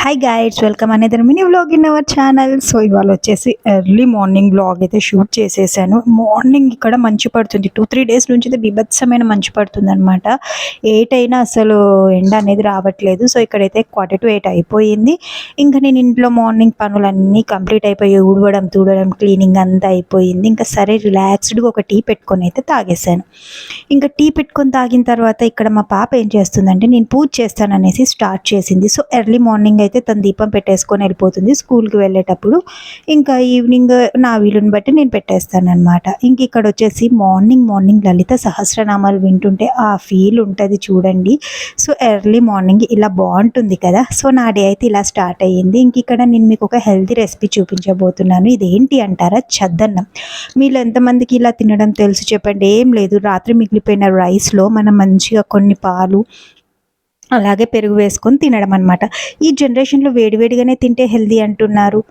Hi guides, welcome another mini vlog in our channel. So ఇవాళ వచ్చేసి early morning vlog అయితే shoot చేసేసాను. Morning ఇక్కడ మంచు పడుతుంది. 2-3 డేస్ నుంచి అయితే బీభత్సమైన మంచు పడుతుంది అనమాట. 8 అయినా అసలు ఎండ అనేది రావట్లేదు. సో ఇక్కడైతే 7:45 అయిపోయింది. ఇంకా నేను ఇంట్లో మార్నింగ్ పనులన్నీ కంప్లీట్ అయిపోయి ఊడవడం, తూడడం, క్లీనింగ్ అంతా అయిపోయింది. ఇంకా సరే రిలాక్స్డ్గా ఒక టీ పెట్టుకొని అయితే తాగేసాను. ఇంకా టీ పెట్టుకొని తాగిన తర్వాత ఇక్కడ మా పాప ఏం చేస్తుందంటే నేను పూజ చేస్తాననేసి స్టార్ట్ చేసింది. సో ఎర్లీ మార్నింగ్ అయితే తను దీపం పెట్టేసుకొని వెళ్ళిపోతుంది స్కూల్కి వెళ్ళేటప్పుడు. ఇంకా ఈవినింగ్ నా వీలుని బట్టి నేను పెట్టేస్తానమాట. ఇంక ఇక్కడ వచ్చేసి మార్నింగ్ లలిత సహస్రనామాలు వింటుంటే ఆ ఫీల్ ఉంటుంది చూడండి. సో ఎర్లీ మార్నింగ్ ఇలా బాగుంటుంది కదా. సో నా డే అయితే ఇలా స్టార్ట్ అయ్యింది. ఇంక ఇక్కడ నేను మీకు ఒక హెల్తీ రెసిపీ చూపించబోతున్నాను. ఇదేంటి అంటారా? చద్దన్నం. మీలో ఎంతమందికి ఇలా తినడం తెలుసు చెప్పండి. ఏం లేదు, రాత్రి మిగిలిపోయిన రైస్లో మనం మంచిగా కొన్ని పాలు అలాగే పెరుగు వేసుకొని తినడం అనమాట. ఈ జనరేషన్లో వేడివేడిగానే తింటే హెల్దీ అంటున్నారు.